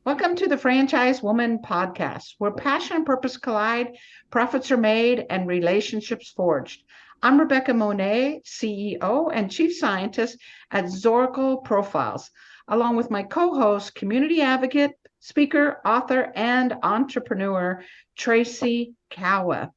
Welcome to the Franchise Woman podcast, where passion and purpose collide, profits are made, and relationships forged. I'm Rebecca Monet, CEO and Chief Scientist at Zoracle Profiles, along with my co-host, community advocate, speaker, author, and entrepreneur, Tracy Cowa.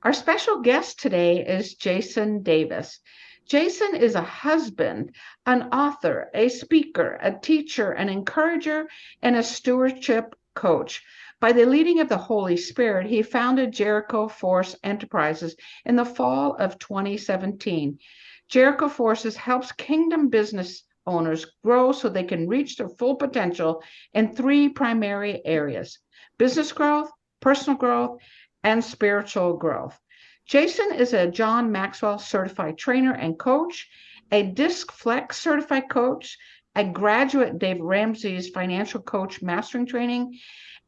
Our special guest today is Jason Davis. Jason is a husband, an author, a speaker, a teacher, an encourager, and a stewardship coach. By the leading of the Holy Spirit, he founded Jericho Force Enterprises in the fall of 2017. Jericho Forces helps kingdom business owners grow so they can reach their full potential in three primary areas: business growth, personal growth, and spiritual growth. Jason is a John Maxwell certified trainer and coach, a Disc Flex certified coach, a graduate Dave Ramsey's financial coach mastering training,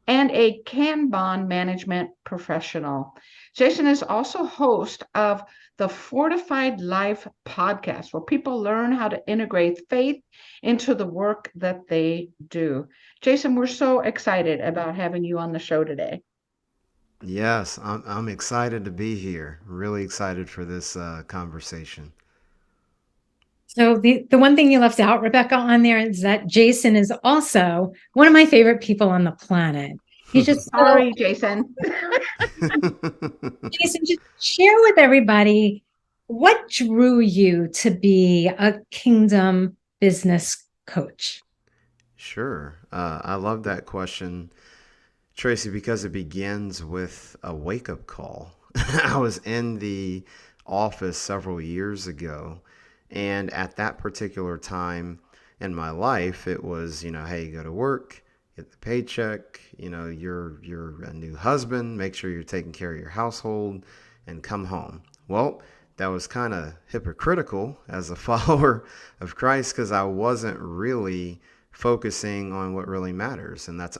and a Kanban management professional. Jason is also host of the Fortified Life podcast, where people learn how to integrate faith into the work that they do. Jason, we're so excited about having you on the show today. Yes, I'm excited to be here. Really excited for this conversation. So the one thing you left out, Rebecca, on there is that Jason is also one of my favorite people on the planet. He's just so Sorry, Jason. Jason, just share with everybody what drew you to be a kingdom business coach. Sure. I love that question, Tracy, because it begins with a wake up call. I was in the office several years ago, and at that particular time in my life, it was, hey, you go to work, get the paycheck, you're a new husband, make sure you're taking care of your household, and come home. Well, that was kind of hypocritical as a follower of Christ because I wasn't really focusing on what really matters, and that's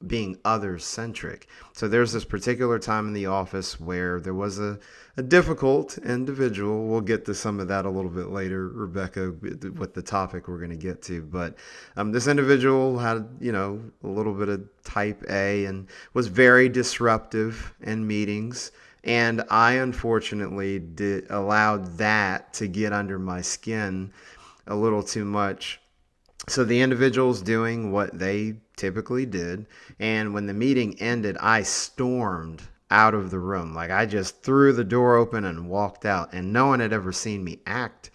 being others centric. So there's this particular time in the office where there was a difficult individual. We'll get to some of that a little bit later, Rebecca, with the topic we're going to get to. But this individual had, a little bit of type A and was very disruptive in meetings. And I unfortunately allowed that to get under my skin a little too much. So the individual's doing what they typically did. And when the meeting ended, I stormed out of the room. Like I just threw the door open and walked out. And no one had ever seen me act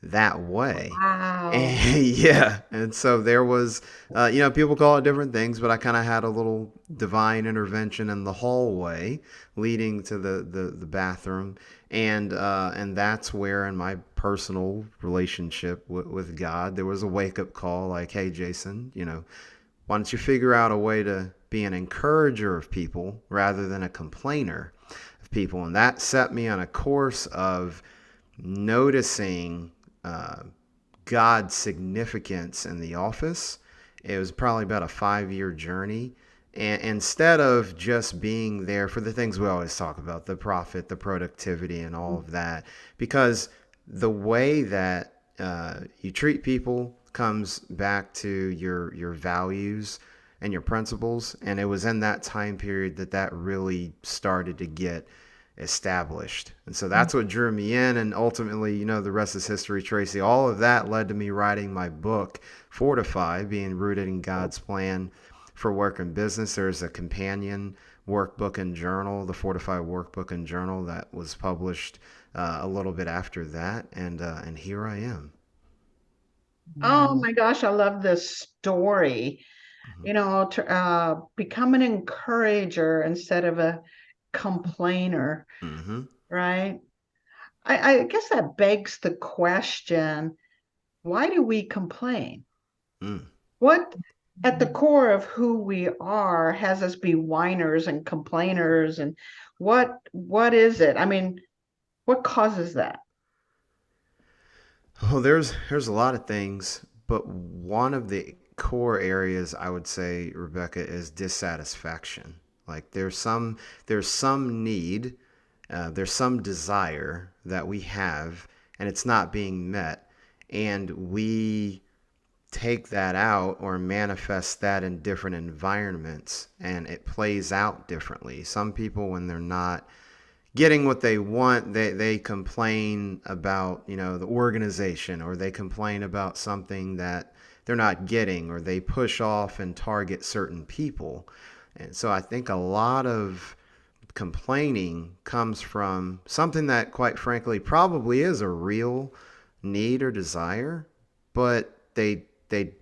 that way. Wow. And yeah. And so there was, people call it different things, but I kind of had a little divine intervention in the hallway leading to the bathroom. And that's where in my personal relationship with God, there was a wake up call like, hey, Jason, why don't you figure out a way to be an encourager of people rather than a complainer of people? And that set me on a course of noticing God's significance in the office. It was probably about a 5-year journey. And instead of just being there for the things we always talk about, the profit, the productivity, and all of that, because the way that you treat people comes back to your values and your principles. And it was in that time period that really started to get established. And so that's what drew me in. And ultimately, the rest is history, Tracy. All of that led to me writing my book, Fortify, being rooted in God's plan for work and business. There's a companion workbook and journal, the Fortify workbook and journal, that was published a little bit after that. And here I am. Oh my gosh, I love this story. Become an encourager instead of a complainer, Mm-hmm. right? I guess that begs the question, why do we complain? Mm. What at the core of who we are has us be whiners and complainers, and what is it? I mean, what causes that? Well, there's a lot of things, but one of the core areas I would say, Rebecca, is dissatisfaction. Like there's some need, there's some desire that we have, and it's not being met, and we take that out or manifest that in different environments, and it plays out differently. Some people, when they're not getting what they want, they complain about, the organization, or they complain about something that they're not getting, or they push off and target certain people. And so I think a lot of complaining comes from something that, quite frankly, probably is a real need or desire, but they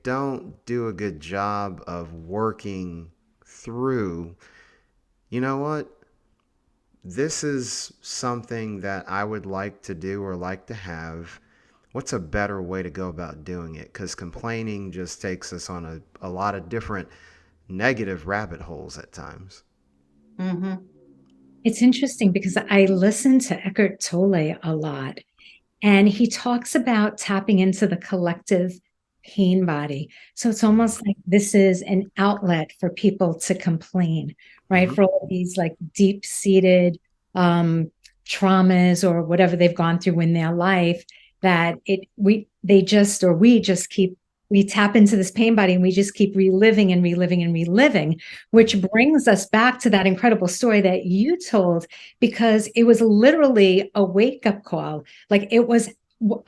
don't do a good job of working through, you know what, this is something that I would like to do or like to have. What's a better way to go about doing it? Because complaining just takes us on a lot of different negative rabbit holes at times. Mm-hmm. It's interesting because I listen to Eckhart Tolle a lot, and he talks about tapping into the collective pain body. So it's almost like this is an outlet for people to complain, right? Mm-hmm. For all these like deep seated traumas or whatever they've gone through in their life, that we just keep we tap into this pain body and we just keep reliving and reliving and reliving, which brings us back to that incredible story that you told, because it was literally a wake up call. Like it was,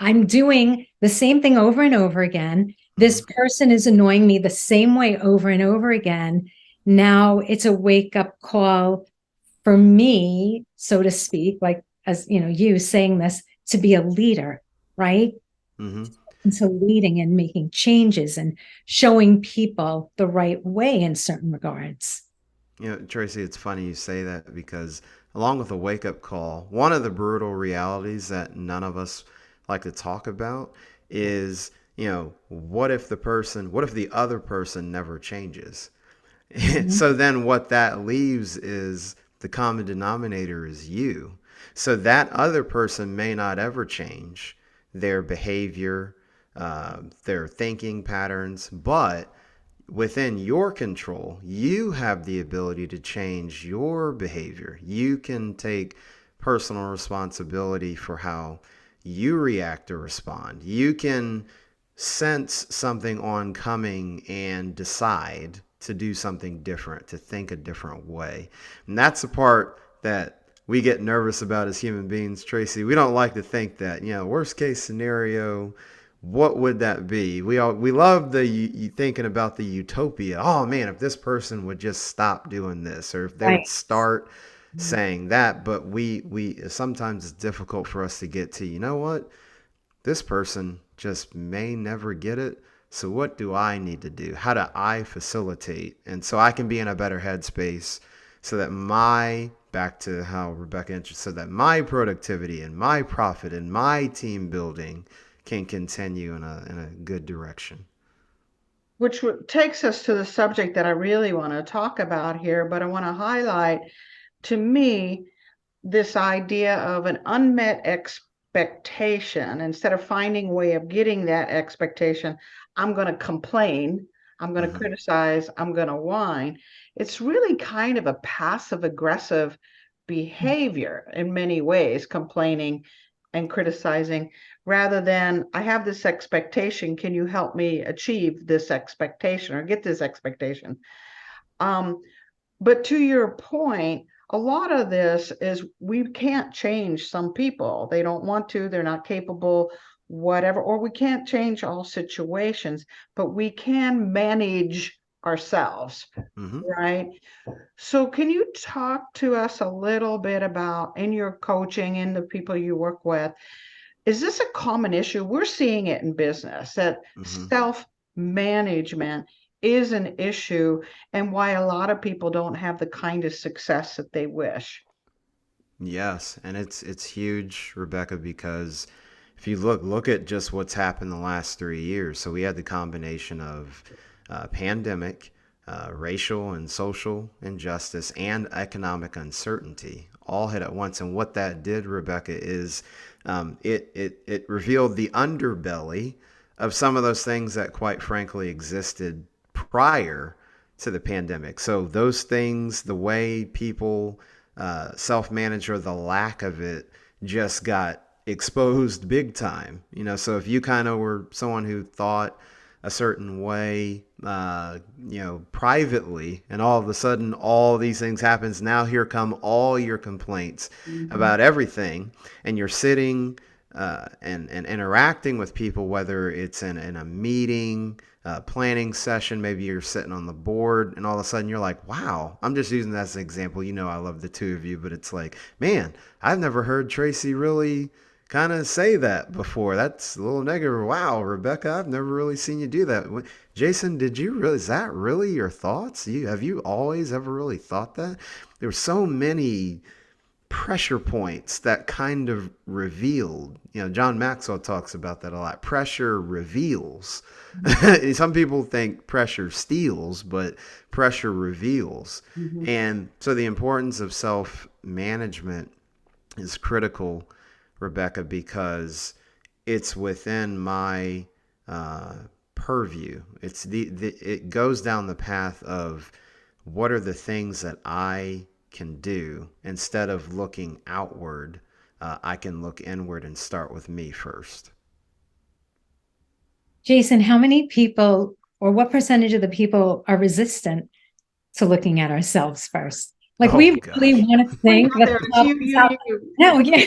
I'm doing the same thing over and over again. This person is annoying me the same way over and over again. Now it's a wake up call for me, so to speak, like as you saying this, to be a leader, right? Mm-hmm. And so leading and making changes and showing people the right way in certain regards. Tracy, it's funny you say that, because along with a wake up call, one of the brutal realities that none of us like to talk about is, what if the other person never changes? Mhm. So then what that leaves is the common denominator is you. So that other person may not ever change their behavior, their thinking patterns, but within your control, you have the ability to change your behavior. You can take personal responsibility for how you react or respond. You can sense something oncoming and decide to do something different, to think a different way. And that's the part that we get nervous about as human beings, Tracy. We don't like to think that, worst case scenario, what would that be? We love the thinking about the utopia. Oh man, if this person would just stop doing this, or if they would Right. start saying that. But we sometimes it's difficult for us to get to, what, this person just may never get it. So what do I need to do? How do I facilitate? And so I can be in a better headspace, so that back to how Rebecca introduced, so that my productivity and my profit and my team building can continue in a good direction. Which takes us to the subject that I really want to talk about here, but I want to highlight, to me, this idea of an unmet expectation. Instead of finding a way of getting that expectation, I'm going to complain, I'm going to Mm-hmm. criticize, I'm going to whine. It's really kind of a passive aggressive behavior in many ways, complaining and criticizing, rather than I have this expectation, can you help me achieve this expectation or get this expectation? Um, but to your point, a lot of this is we can't change some people. They don't want to, they're not capable, whatever, or we can't change all situations, but we can manage ourselves, Mm-hmm. right? So can you talk to us a little bit about, in your coaching and the people you work with, is this a common issue? We're seeing it in business that Mm-hmm. self-management is an issue, and why a lot of people don't have the kind of success that they wish. Yes, and it's huge, Rebecca, because if you look at just what's happened the last 3 years. So we had the combination of pandemic, racial and social injustice, and economic uncertainty all hit at once. And what that did, Rebecca, is it revealed the underbelly of some of those things that, quite frankly, existed prior to the pandemic. So those things, the way people self-manage, or the lack of it, just got exposed big time. So if you kind of were someone who thought a certain way, privately, and all of a sudden all these things happens. Now here come all your complaints about everything, and you're sitting and interacting with people, whether it's in a meeting, planning session, maybe you're sitting on the board, and all of a sudden you're like, wow, I'm just using that as an example. I love the two of you, but it's like, man, I've never heard Tracy really kind of say that before. That's a little negative. Wow, Rebecca, I've never really seen you do that. Jason, is that really your thoughts? Have you always ever really thought that? There were so many pressure points that kind of revealed. John Maxwell talks about that a lot. Pressure reveals. Some people think pressure steals, but pressure reveals. And so the importance of self-management is critical, Rebecca, because it's within my purview. It goes down the path of what are the things that I can do. Instead of looking outward, I can look inward and start with me first. Jason, how many people or what percentage of the people are resistant to looking at ourselves first? Like, we really want to think that the problem's out. No, yeah,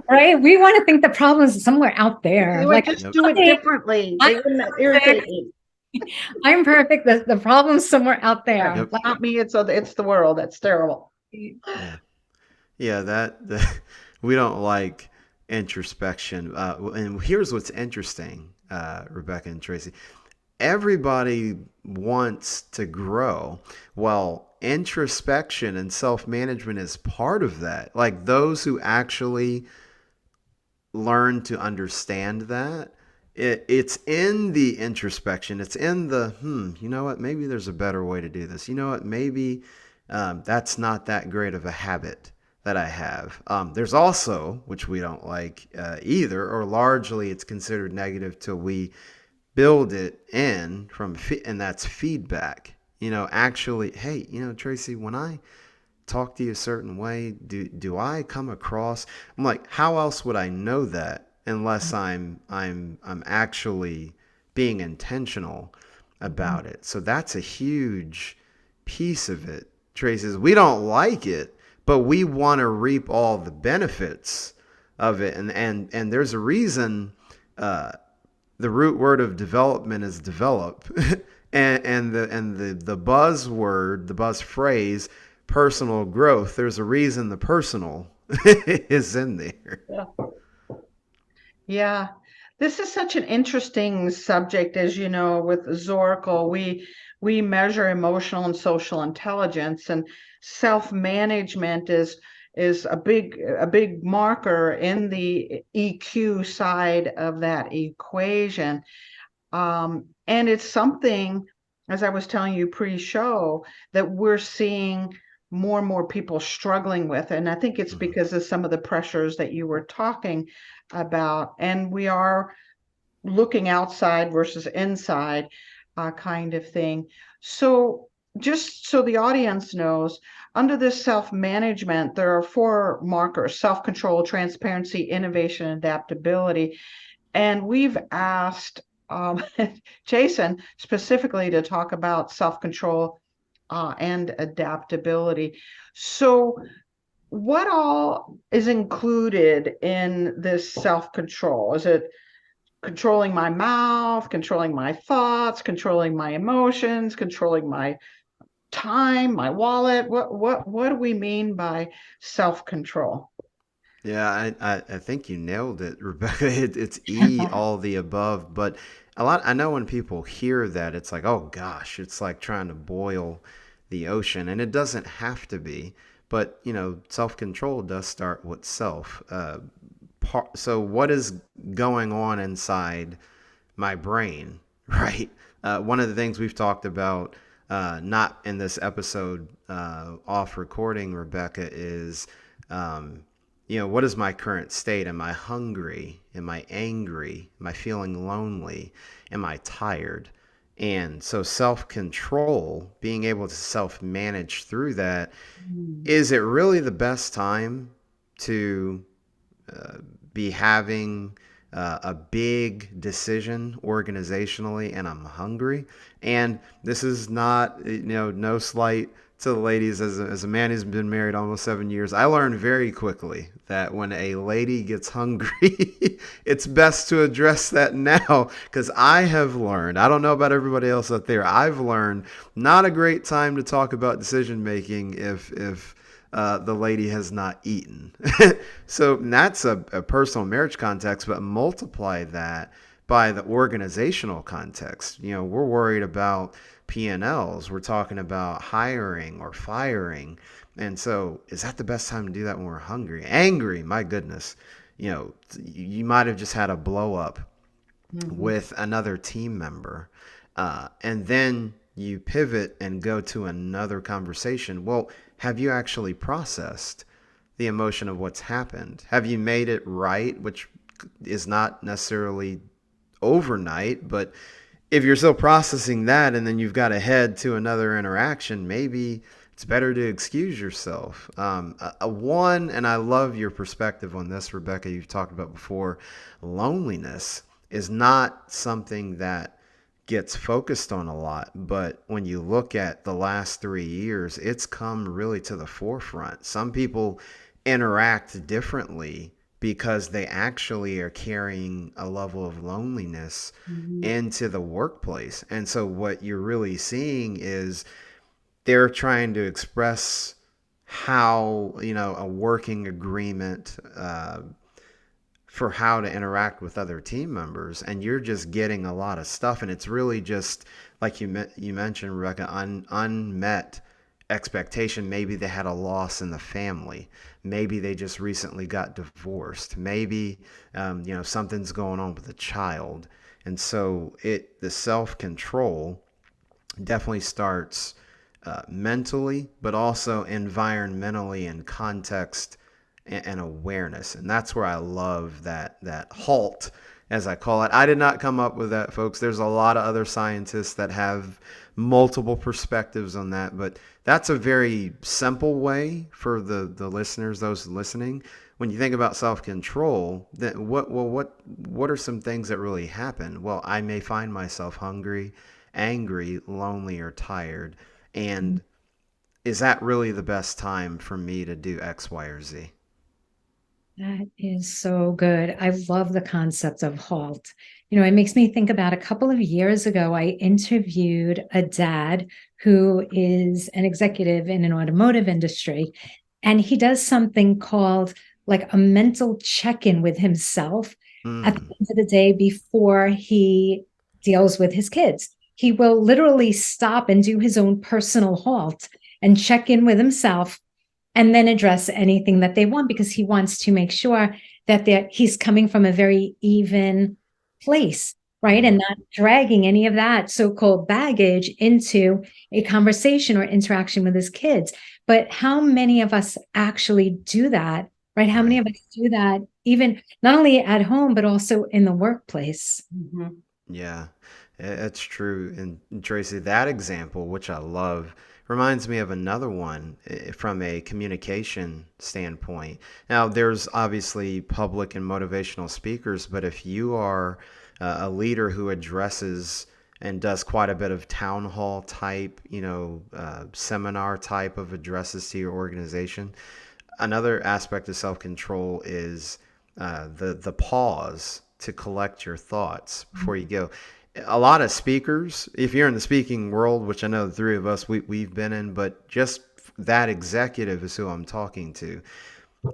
right. We want to think the problem's somewhere out there. They would just do it differently. They wouldn't irritate me. I'm perfect. The problem's somewhere out there. Yep. Not me. It's the world. That's terrible. Yeah. That we don't like introspection. And here's what's interesting, Rebecca and Tracy. Everybody wants to grow. Well, introspection and self-management is part of that. Like, those who actually learn to understand that, it's in the introspection. It's in the, you know what, maybe there's a better way to do this. You know what, maybe that's not that great of a habit that I have. There's also, which we don't like either, or largely it's considered negative till we build it in and that's feedback. Actually, hey, Tracy, when I talk to you a certain way, do I come across? I'm like, how else would I know that unless I'm actually being intentional about it? So that's a huge piece of it, Tracy. Is we don't like it, but we want to reap all the benefits of it, and there's a reason. The root word of development is develop, and the buzzword, the buzz phrase, personal growth. There's a reason the personal is in there. Yeah. This is such an interesting subject. As you know, with Zoracle, we measure emotional and social intelligence, and self-management is a big marker in the EQ side of that equation. And it's something, as I was telling you pre-show, that we're seeing more and more people struggling with. And I think it's because of some of the pressures that you were talking about. And we are looking outside versus inside kind of thing. So just so the audience knows, under this self-management, there are 4 markers: self-control, transparency, innovation, adaptability. And we've asked Jason specifically to talk about self-control and adaptability. So what all is included in this self-control? Is it controlling my mouth, controlling my thoughts, controlling my emotions, controlling my time, my wallet? What do we mean by self-control? Yeah, I think you nailed it, Rebecca. It's all the above. But I know when people hear that, it's like, oh gosh, it's like trying to boil the ocean, and it doesn't have to be. But self-control does start with self. So what is going on inside my brain, right? One of the things we've talked about, not in this episode off recording, Rebecca, is what is my current state? Am I hungry? Am I angry? Am I feeling lonely? Am I tired? And so self-control, being able to self-manage through that, is it really the best time to be having a big decision organizationally, and I'm hungry. And this is not, no slight to the ladies. As a man who's been married almost 7 years, I learned very quickly that when a lady gets hungry, it's best to address that now. Because I have learned, I don't know about everybody else out there, I've learned not a great time to talk about decision making if the lady has not eaten. So that's a personal marriage context, but multiply that by the organizational context. We're worried about P&Ls. We're talking about hiring or firing. And so is that the best time to do that when we're hungry? Angry, my goodness. You might have just had a blow up with another team member. And then you pivot and go to another conversation. Well, have you actually processed the emotion of what's happened? Have you made it right, which is not necessarily overnight, but if you're still processing that and then you've got to head to another interaction, maybe it's better to excuse yourself. And I love your perspective on this, Rebecca, you've talked about before. Loneliness is not something that gets focused on a lot, but when you look at the last 3 years, it's come really to the forefront. Some people interact differently because they actually are carrying a level of loneliness into the workplace. And so what you're really seeing is they're trying to express how, a working agreement for how to interact with other team members, and you're just getting a lot of stuff, and it's really just like you mentioned, Rebecca, unmet expectation. Maybe they had a loss in the family. Maybe they just recently got divorced. Maybe something's going on with a child, and so the self-control definitely starts mentally, but also environmentally and context and awareness. And that's where I love that HALT, as I call it. I did not come up with that, folks. There's a lot of other scientists that have multiple perspectives on that, but that's a very simple way for the listeners, those listening. When you think about self-control, then what are some things that really happen? Well, I may find myself hungry, angry, lonely, or tired. And is that really the best time for me to do X, Y, or Z? That is so good. I love the concept of HALT. It makes me think about a couple of years ago, I interviewed a dad who is an executive in an automotive industry, and he does something called like a mental check-in with himself at the end of the day before he deals with his kids. He will literally stop and do his own personal HALT and check in with himself and then address anything that they want, because he wants to make sure that he's coming from a very even place, right? And not dragging any of that so-called baggage into a conversation or interaction with his kids. But how many of us actually do that, right? How many of us do that even not only at home, but also in the workplace? Yeah, it's true. And Tracy, that example, which I love, reminds me of another one from a communication standpoint. Now, there's obviously public and motivational speakers, but if you are a leader who addresses and does quite a bit of town hall type, seminar type of addresses to your organization, another aspect of self-control is the pause to collect your thoughts before you go. A lot of speakers, if you're in the speaking world, which I know the three of us, we've been in, but just that executive is who I'm talking to.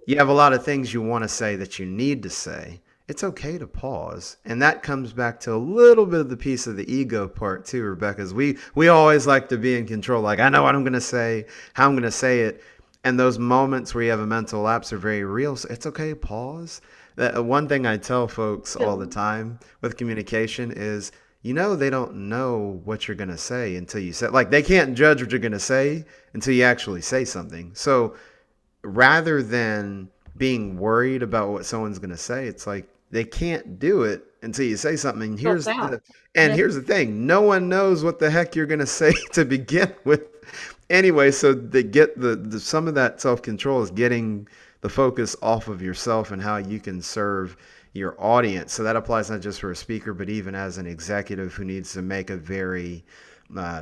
You have a lot of things you want to say that you need to say. It's okay to pause. And that comes back to a little bit of the piece of the ego part too, Rebecca, is we always like to be in control. Like, I know what I'm going to say, how I'm going to say it. And those moments where you have a mental lapse are very real. So it's okay, pause. One thing I tell folks all the time with communication is, they don't know what you're going to say until you say, like, they can't judge what you're going to say until you actually say something. So rather than being worried about what someone's going to say, it's like they can't do it until you say something. Here's the thing. No one knows what the heck you're going to say to begin with. Anyway, so they get some of that self-control is getting the focus off of yourself and how you can serve your audience. So that applies not just for a speaker, but even as an executive who needs to make a very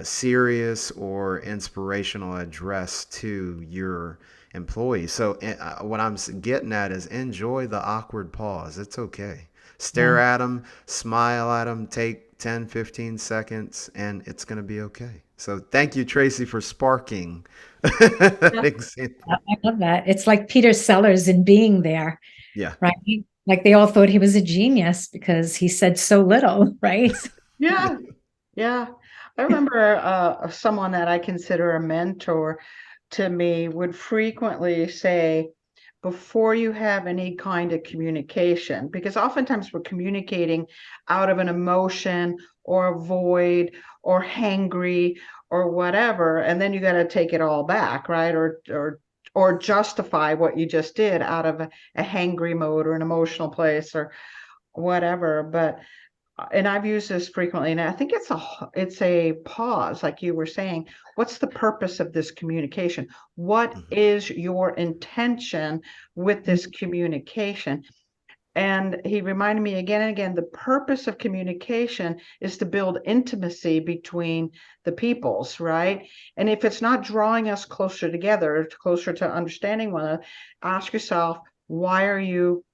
serious or inspirational address to your employees. So what I'm getting at is enjoy the awkward pause. It's okay. Yeah. Stare at them, smile at them, take 10, 15 seconds, and it's going to be okay. So thank you, Tracy, for sparking that example. I love that. It's like Peter Sellers in Being There, Yeah. right? Like they all thought he was a genius because he said so little, right? Yeah, yeah. I remember someone that I consider a mentor to me would frequently say, before you have any kind of communication, because oftentimes we're communicating out of an emotion or a void or hangry or whatever, and then you got to take it all back, right? Or justify what you just did out of a hangry mode or an emotional place or whatever. But and I've used this frequently, and I think it's a pause, like you were saying. What's the purpose of this communication? What Mhm. is your intention with this communication? And he reminded me again and again, the purpose of communication is to build intimacy between the peoples, right? And if it's not drawing us closer together, closer to understanding one another, ask yourself, why are you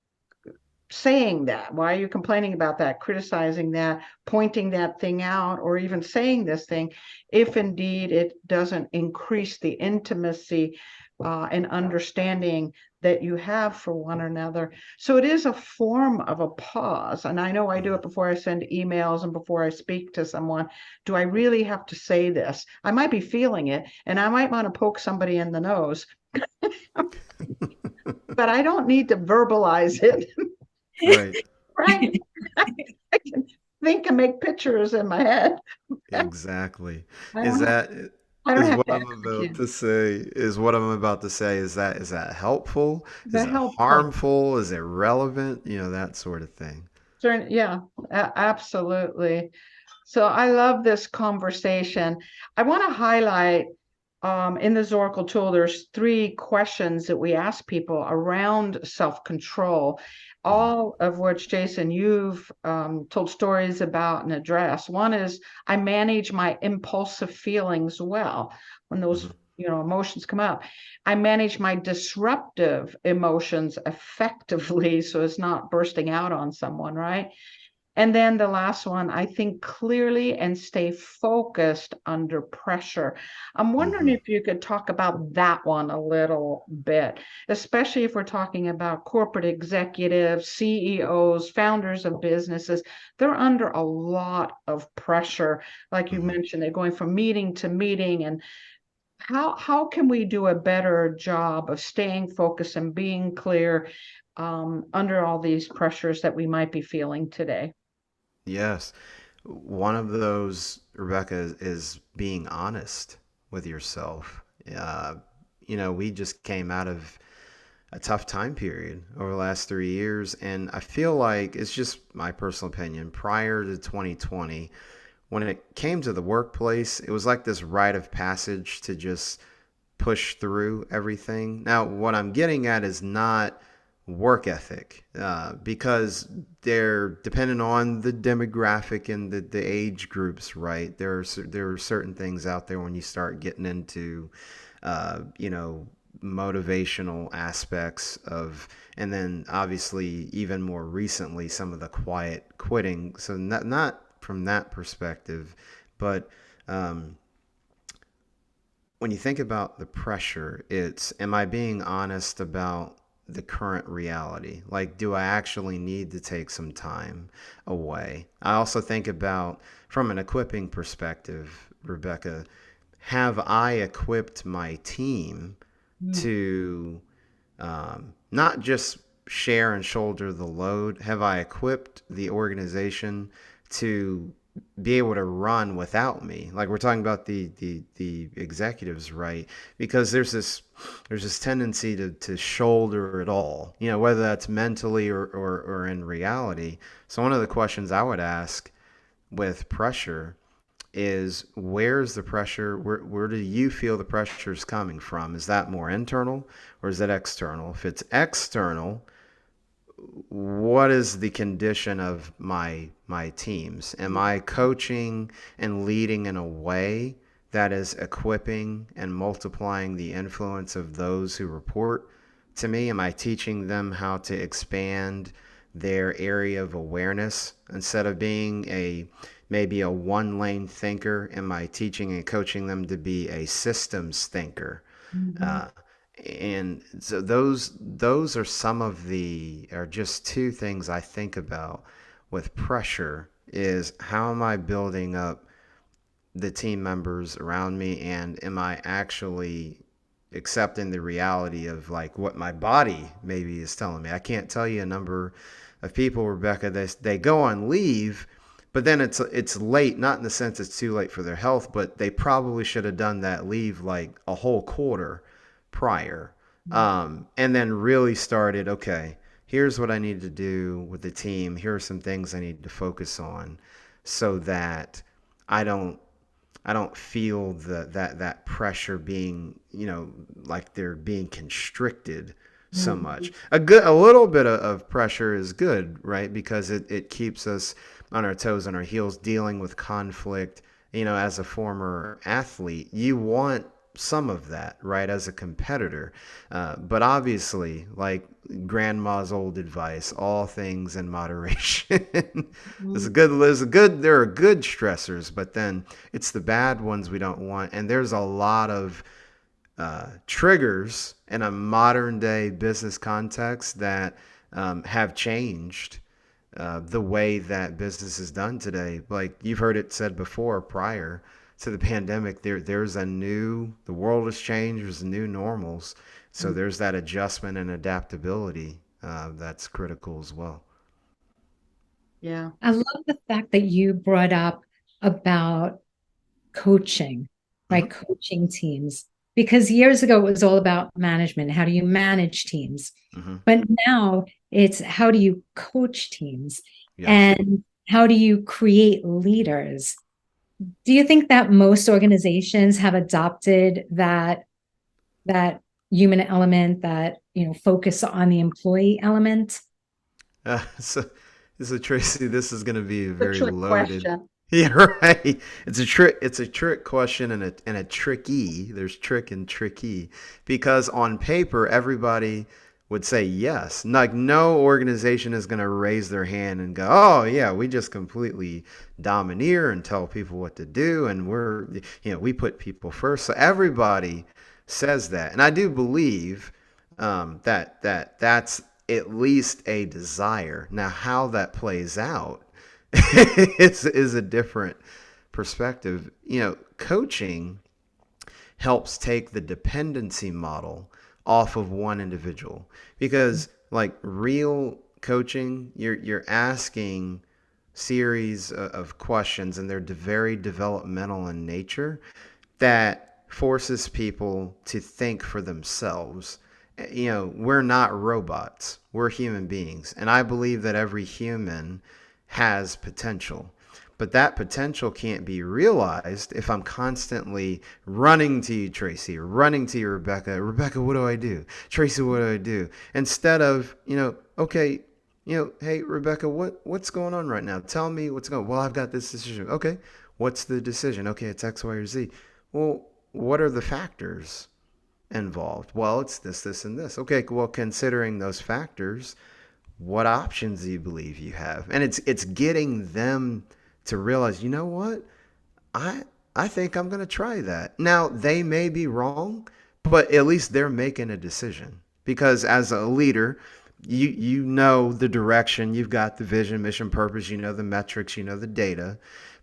saying that? Why are you complaining about that, criticizing that, pointing that thing out, or even saying this thing, if indeed it doesn't increase the intimacy and understanding that you have for one another? So it is a form of a pause. And I know I do it before I send emails and before I speak to someone. Do I really have to say this? I might be feeling it and I might want to poke somebody in the nose, but I don't need to verbalize it. Right. Right. I can think and make pictures in my head. Exactly. I Is don't have that I don't is have what to I'm about execute. to say is what I'm about to say. Is that helpful? Is They're it helpful. harmful? Is it relevant? You know, that sort of thing. Yeah, absolutely. So I love this conversation. I want to highlight in the Zoracle tool, there's 3 questions that we ask people around self-control, Hmm. all of which, Jason, you've told stories about and addressed. One is, I manage my impulsive feelings well when those Hmm. emotions come up. I manage my disruptive emotions effectively so it's not bursting out on someone, right? And then the last one, I think clearly and stay focused under pressure. I'm wondering Hmm. if you could talk about that one a little bit, especially if we're talking about corporate executives, CEOs, founders of businesses. They're under a lot of pressure. Like you Hmm. mentioned, they're going from meeting to meeting. And how can we do a better job of staying focused and being clear under all these pressures that we might be feeling today? Yes. One of those, Rebecca, is being honest with yourself. Uh, we just came out of a tough time period over the last 3 years. And I feel like it's just my personal opinion. Prior to 2020, when it came to the workplace, it was like this rite of passage to just push through everything. Now, what I'm getting at is not work ethic, because they're dependent on the demographic and the age groups, right? There are certain things out there when you start getting into, you know, motivational aspects of, and then obviously even more recently some of the quiet quitting. So not from that perspective, but um, when you think about the pressure, it's, am I being honest about the current reality? Like, do I actually need to take some time away? I also think about, from an equipping perspective, Rebecca, have I equipped my team Mm. to not just share and shoulder the load? Have I equipped the organization to be able to run without me? Like we're talking about the executives, right? Because there's this tendency to shoulder it all, whether that's mentally or in reality. So one of the questions I would ask with pressure is, where's the pressure? Where do you feel the pressure is coming from? Is that more internal or is that external? If it's external, what is the condition of my teams? Am I coaching and leading in a way that is equipping and multiplying the influence of those who report to me? Am I teaching them how to expand their area of awareness instead of being maybe a one lane thinker? Am I teaching and coaching them to be a systems thinker? Mhm. Uh, and so those are some of the are just two things I think about with pressure is how am I building up the team members around me, and am I actually accepting the reality of like what my body maybe is telling me? I can't tell you a number of people, Rebecca, they go on leave, but then it's late, not in the sense it's too late for their health, but they probably should have done that leave like a whole quarter prior. And then really started, okay, here's what I need to do with the team. Here are some things I need to focus on so that I don't I don't feel that pressure being, like they're being constricted so much. Mhm. A little bit of pressure is good, right? Because it keeps us on our toes, on our heels, dealing with conflict. As a former athlete, you want some of that, right? As a competitor, but obviously, like grandma's old advice, all things in moderation. There's a Mhm. good, there's a good, there are good stressors, but then it's the bad ones we don't want. And there's a lot of triggers in a modern day business context that have changed the way that business is done today. Like you've heard it said before, prior to the pandemic, the world has changed. There's new normals. So there's that adjustment and adaptability that's critical as well. Yeah. I love the fact that you brought up about coaching, Hmm. right? Coaching teams. Because years ago, it was all about management. How do you manage teams? Hmm. But now it's how do you coach teams? Yes. And how do you create leaders? Do you think that most organizations have adopted that human element, that focus on the employee element? So Tracy, this is going to be The very trick loaded. question. Yeah, right. It's a trick. It's a trick question and a tricky. There's trick and tricky because on paper everybody would say yes. Like no organization is going to raise their hand and go, "Oh yeah, we just completely domineer and tell people what to do, and we put people first." So everybody says that, and I do believe that's at least a desire. Now, how that plays out is a different perspective. Coaching helps take the dependency model off of one individual because, like real coaching, you're asking series of questions, and they're very developmental in nature that forces people to think for themselves. We're not robots, we're human beings. And I believe that every human has potential. But that potential can't be realized if I'm constantly running to you, Tracy, or running to you, Rebecca. Rebecca, what do I do? Tracy, what do I do? Instead of, okay, hey, Rebecca, what's going on right now? Tell me what's going on. Well, I've got this decision. Okay, what's the decision? Okay, it's X, Y, or Z. Well, what are the factors involved? Well, it's this, and this. Okay, well, considering those factors, what options do you believe you have? And it's getting them to realize, you know what? I I think I'm going to try that. Now, they may be wrong, but at least they're making a decision. Because as a leader, you know the direction, you've got the vision, mission, purpose, you know the metrics, you know the data,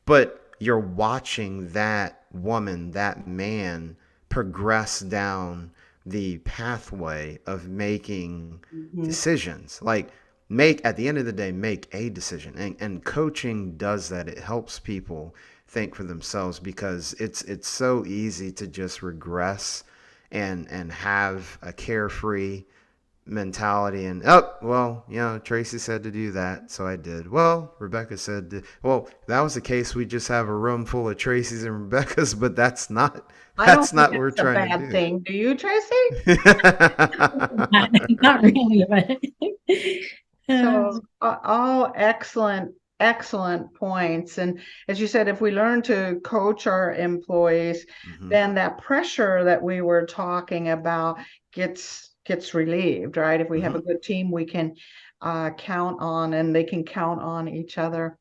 but you're watching that woman, that man progress down the pathway of making Mhm. decisions. Like make at the end of the day, make a decision. And coaching does that. It helps people think for themselves because it's so easy to just regress and have a carefree mentality and oh well, Tracy said to do that, so I did. Well, Rebecca said well, if that was the case, we just have a room full of Tracys and Rebeccas, but that's not I don't that's think not what we're it's a trying to bad do. thing. Do you, Tracy? Not really, but So all excellent, excellent points. And as you said, if we learn to coach our employees, Hmm. then that pressure that we were talking about gets relieved, right? If we have a Hmm. good team, we can count on, and they can count on each other.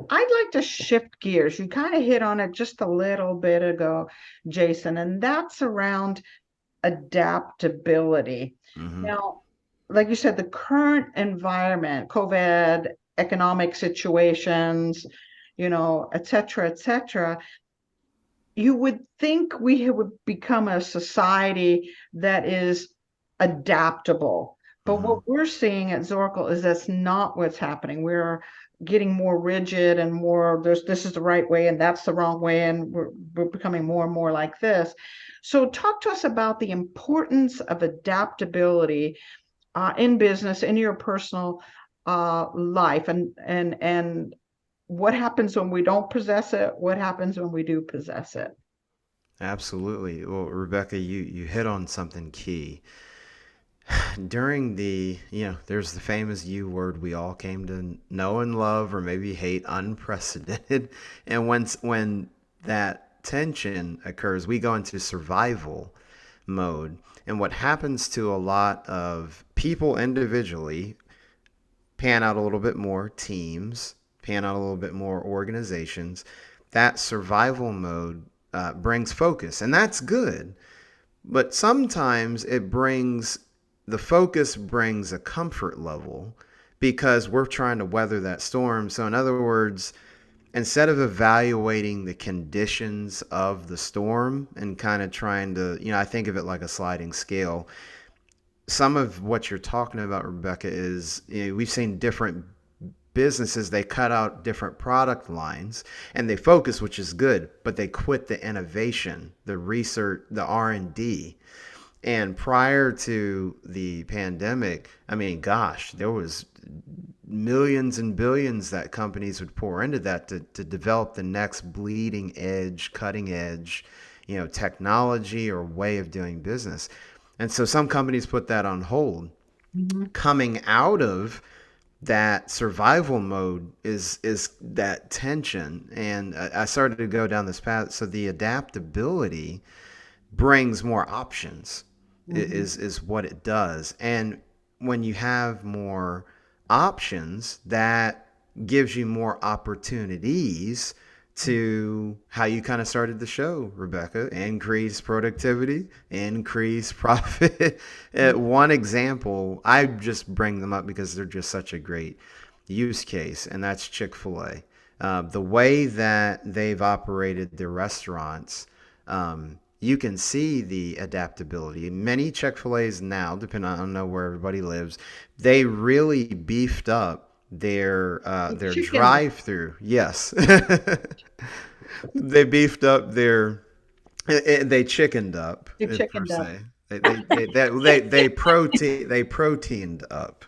I'd like to shift gears. You kind of hit on it just a little bit ago, Jason, and that's around adaptability. Hmm. Now, like you said, the current environment, COVID, economic situations, et cetera, you would think we would become a society that is adaptable. But Hmm. what we're seeing at Zorkel is that's not what's happening. We're getting more rigid and more, this is the right way and that's the wrong way, and we're becoming more and more like this. So talk to us about the importance of adaptability in business, in your personal life, and what happens when we don't possess it, what happens when we do possess it. Absolutely. Well, Rebecca, you hit on something key. During there's the famous U word we all came to know and love, or maybe hate, unprecedented. And when that tension occurs, we go into survival mode. And what happens to a lot of people individually, pan out a little bit more teams, pan out a little bit more organizations, that survival mode brings focus. And that's good. But sometimes the focus brings a comfort level because we're trying to weather that storm. So, in other words, instead of evaluating the conditions of the storm and kind of trying to, I think of it like a sliding scale. Some of what you're talking about, Rebecca, is we've seen different businesses, they cut out different product lines and they focus, which is good, but they quit the innovation, the research, the R&D. And prior to the pandemic, I mean, gosh, there was millions and billions that companies would pour into that to develop the next bleeding edge, cutting edge, technology or way of doing business. And so some companies put that on hold. Mhm. Coming out of that survival mode is that tension, and I started to go down this path. So the adaptability brings more options, Mhm. is what it does. And when you have more options, that gives you more opportunities to, how you kind of started the show, Rebecca, increase productivity, increase profit. One example, I just bring them up because they're just such a great use case, and that's Chick-fil-A. The way that they've operated their restaurants, you can see the adaptability. Many Chick-fil-A's now, depending on, I don't know where everybody lives, they really beefed up The their chicken, drive-through. Yes, they beefed up their. They chickened up the per chicken up. se. They proteined up.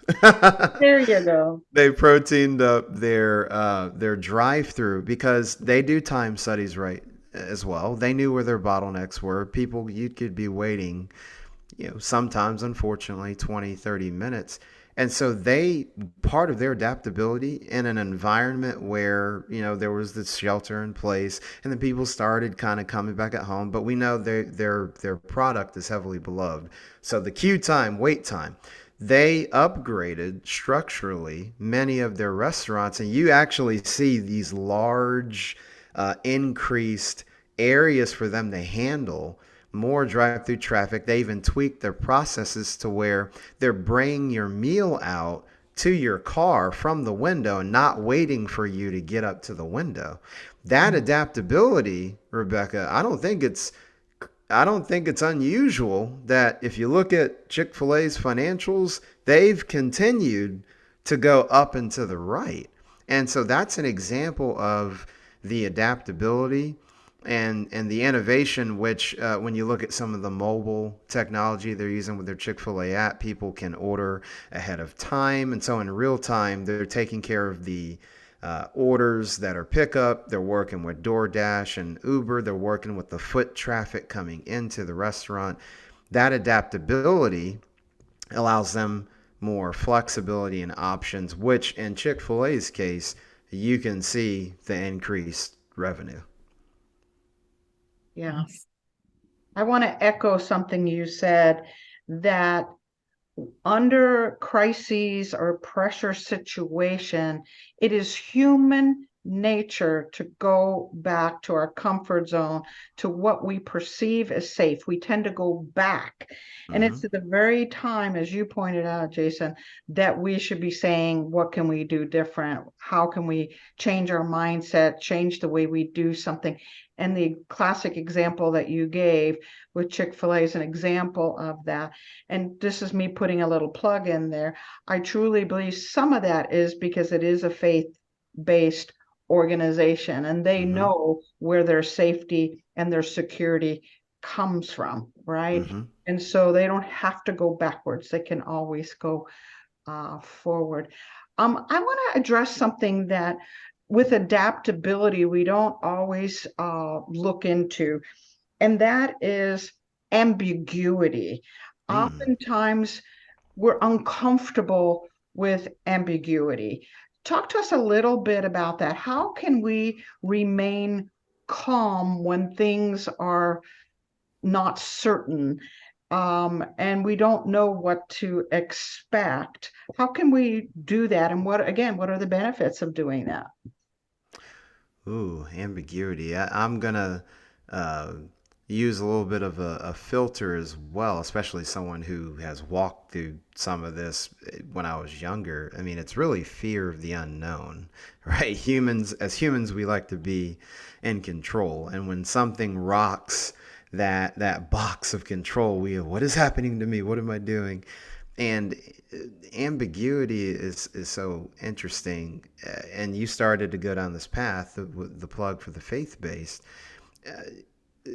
There you go. They proteined up their drive-through because they do time studies right as well. They knew where their bottlenecks were. People, you could be waiting, sometimes unfortunately 20, 30 minutes. And so part of their adaptability in an environment where, there was this shelter in place and the people started kind of coming back at home, but we know their product is heavily beloved. So the queue time, wait time, they upgraded structurally many of their restaurants, and you actually see these large, increased areas for them to handle more drive-through traffic. They even tweaked their processes to where they're bringing your meal out to your car from the window and not waiting for you to get up to the window. That adaptability, Rebecca, I don't think it's unusual that if you look at Chick-fil-A's financials, they've continued to go up and to the right. And so that's an example of the adaptability and the innovation, which when you look at some of the mobile technology they're using with their Chick-fil-A app, people can order ahead of time. And so in real time, they're taking care of the orders that are pickup. They're working with DoorDash and Uber. They're working with the foot traffic coming into the restaurant. That adaptability allows them more flexibility and options, which in Chick-fil-A's case, you can see the increased revenue. Yeah. I want to echo something you said, that under crises or pressure situation, it is human nature to go back to our comfort zone, to what we perceive as safe. We tend to go back. And Mm-hmm. it's at the very time, as you pointed out, Jason, that we should be saying, what can we do different? How can we change our mindset, change the way we do something? And the classic example that you gave with Chick-fil-A is an example of that. And this is me putting a little plug in there. I truly believe some of that is because it is a faith-based organization, and they Mm-hmm. know where their safety and their security comes from, right? Mm-hmm. And so they don't have to go backwards. They can always go forward. I want to address something that with adaptability, we don't always look into, and that is ambiguity. Mm. Oftentimes, we're uncomfortable with ambiguity. Talk to us a little bit about that. How can we remain calm when things are not certain, and we don't know what to expect? How can we do that? And what are the benefits of doing that? Ooh, ambiguity. I'm gonna uh, use a little bit of a filter as well, especially someone who has walked through some of this when I was younger. I mean, it's really fear of the unknown, right? As humans, we like to be in control, and when something rocks that box of control, what is happening to me? What am I doing? And ambiguity is so interesting. And you started to go down this path, the plug for the faith based.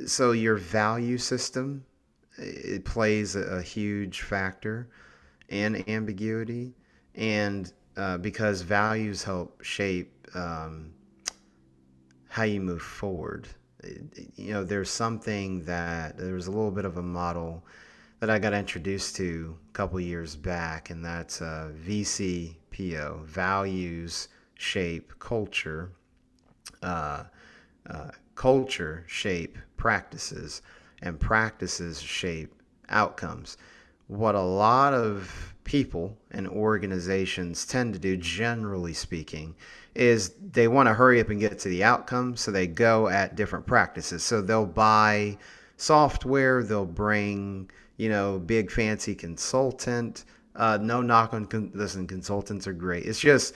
So your value system, it plays a huge factor in ambiguity, and because values help shape how you move forward. There's a little bit of a model that I got introduced to a couple years back, and that's VCPO, values shape culture, uh, culture shape practices, and practices shape outcomes. What a lot of people and organizations tend to do, generally speaking, is they want to hurry up and get to the outcome, so they go at different practices. So they'll buy software, they'll bring, big fancy consultant. No knock on, listen, consultants are great. It's just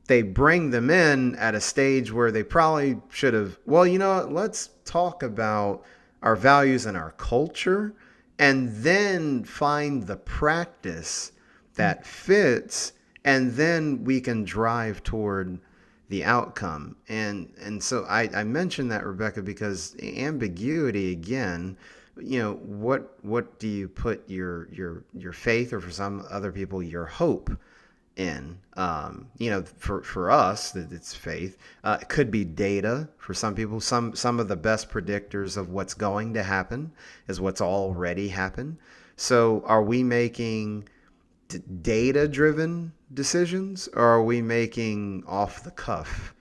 they bring them in at a stage where they probably should have, well, let's talk about our values and our culture, and then find the practice that fits, and then we can drive toward the outcome. And so I mentioned that, Rebecca, because ambiguity, again, what do you put your faith, or for some other people, your hope in? For us, that it's faith. It could be data for some people. Some of the best predictors of what's going to happen is what's already happened. So are we making data driven decisions, or are we making off the cuff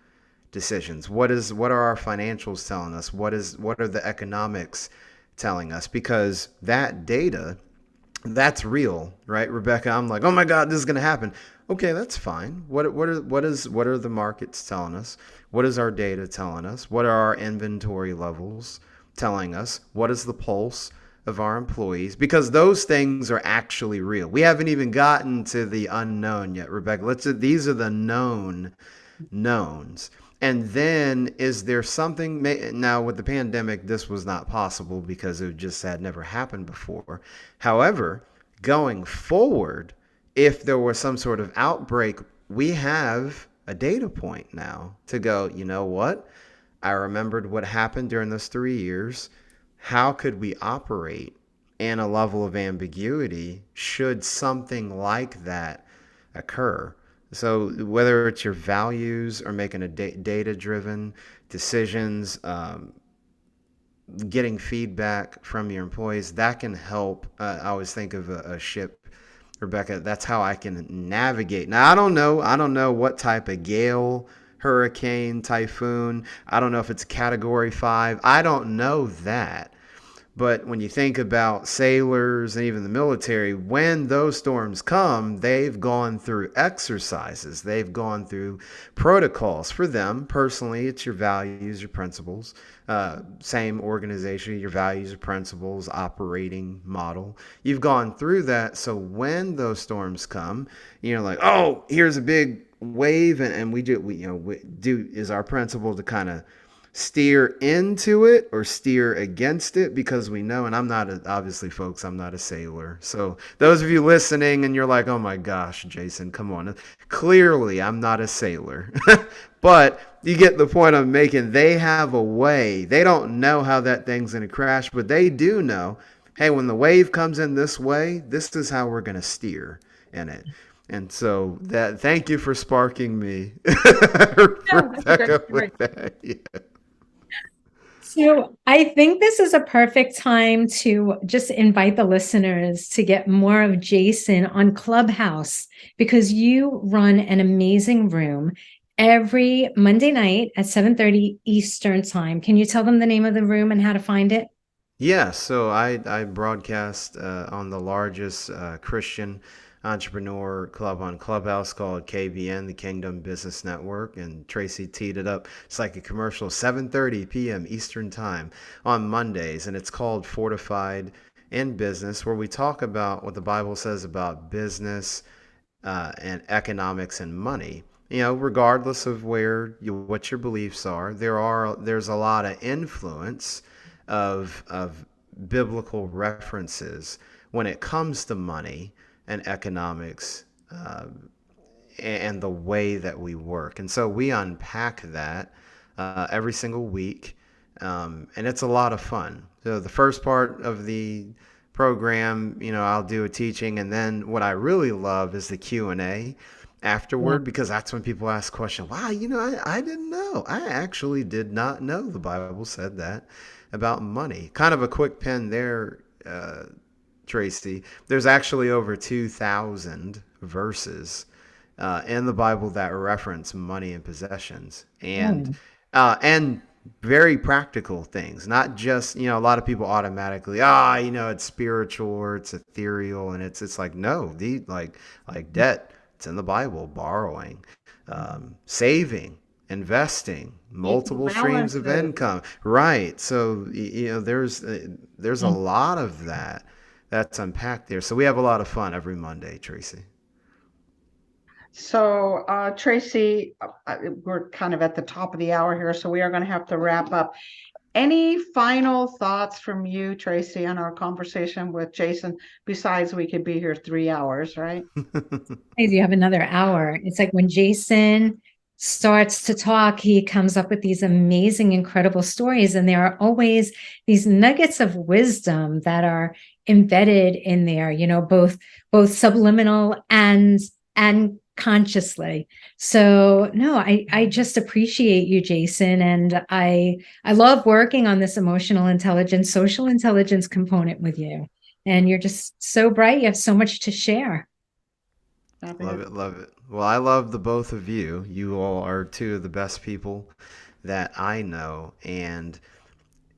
decisions? What are our financials telling us? What are the economics telling us? Because that data, that's real, right, Rebecca? I'm like, oh my God, this is going to happen. Okay, that's fine. What are the markets telling us? What is our data telling us? What are our inventory levels telling us? What is the pulse of our employees? Because those things are actually real. We haven't even gotten to the unknown yet, Rebecca. These are the known knowns. And then, is there something now with the pandemic? This was not possible because it just had never happened before. However, going forward, if there was some sort of outbreak, we have a data point now to go, you know what? I remembered what happened during those 3 years. How could we operate in a level of ambiguity should something like that occur? So whether it's your values or making a data-driven decisions, getting feedback from your employees, that can help. I always think of a ship Rebecca, that's how I can navigate. Now I don't know what type of gale, hurricane, typhoon. I don't know if it's category 5. I don't know that. But when you think about sailors and even the military, when those storms come, they've gone through exercises. They've gone through protocols. For them personally, it's your values, your principles. Same organization, your values, your principles, operating model. You've gone through that. So when those storms come, like, oh, here's a big wave, and we do is our principle to kind of steer into it or steer against it, because we know, and obviously folks, I'm not a sailor. So those of you listening and you're like, oh my gosh, Jason, come on. Clearly I'm not a sailor. But you get the point I'm making. They have a way. They don't know how that thing's going to crash, but they do know, hey, when the wave comes in this way, this is how we're going to steer in it. And so thank you for sparking me, No, that's Rebecca, great. with that. Yeah. So I think this is a perfect time to just invite the listeners to get more of Jason on Clubhouse, because you run an amazing room every Monday night at 7:30 Eastern time. Can you tell them the name of the room and how to find it? Yeah, so I broadcast on the largest Christian entrepreneur club on Clubhouse called KBN, the Kingdom Business Network, and Tracy teed it up. It's like a commercial, 7:30 p.m. Eastern Time on Mondays, and it's called Fortified in Business, where we talk about what the Bible says about business and economics and money. Regardless of what your beliefs are, there's a lot of influence of biblical references when it comes to money and economics, and the way that we work. And so we unpack that every single week, and it's a lot of fun. So the first part of the program, I'll do a teaching, and then what I really love is the Q&A Yeah. afterward, because that's when people ask questions. Wow, I didn't know. I actually did not know the Bible said that about money. Kind of a quick pen there, Tracy. There's actually over 2,000 verses in the Bible that reference money and possessions, Oh, and very practical things. Not just, a lot of people automatically, it's spiritual or it's ethereal, and it's like, no, the like debt, it's in the Bible. Borrowing, saving, investing, Making multiple streams of balances. income. Right. So there's a yeah. lot of that that's unpacked there. So we have a lot of fun every Monday, Tracy. So, Tracy, we're kind of at the top of the hour here, so we are going to have to wrap up. Any final thoughts from you, Tracy, on our conversation with Jason? Besides, we could be here 3 hours, right? Hey, you have another hour. It's like when Jason starts to talk, he comes up with these amazing, incredible stories. And there are always these nuggets of wisdom that are embedded in there, both subliminal and consciously. So no, I just appreciate you, Jason. And I love working on this emotional intelligence, social intelligence component with you. And you're just so bright. You have so much to share. Happy Love to. it, love it. Well, I love the both of you. You all are two of the best people that I know. And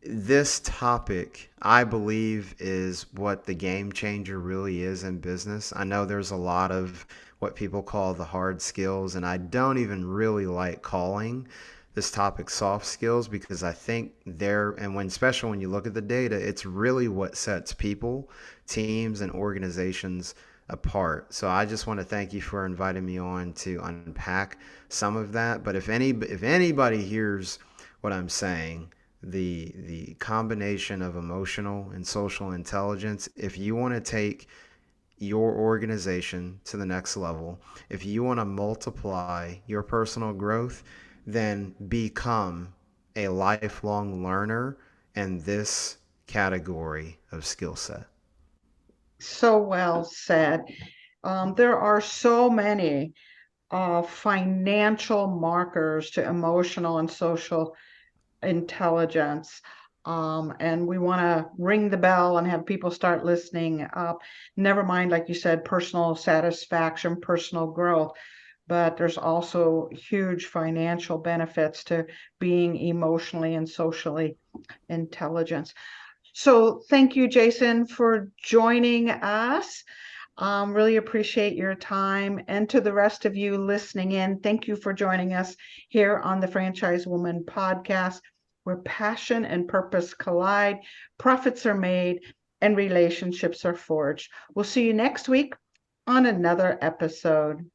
this topic, I believe, is what the game changer really is in business. I know there's a lot of what people call the hard skills, and I don't even really like calling this topic soft skills, because I think and especially when you look at the data, it's really what sets people, teams, and organizations apart. So I just want to thank you for inviting me on to unpack some of that. But if anybody hears what I'm saying, the combination of emotional and social intelligence, if you want to take your organization to the next level, if you want to multiply your personal growth, then become a lifelong learner in this category of skill set. So well said. There are so many financial markers to emotional and social intelligence. And we want to ring the bell and have people start listening up. Never mind, like you said, personal satisfaction, personal growth, but there's also huge financial benefits to being emotionally and socially intelligent. So thank you, Jason, for joining us. Really appreciate your time. And to the rest of you listening in, thank you for joining us here on the Franchise Woman podcast, where passion and purpose collide, profits are made, and relationships are forged. We'll see you next week on another episode.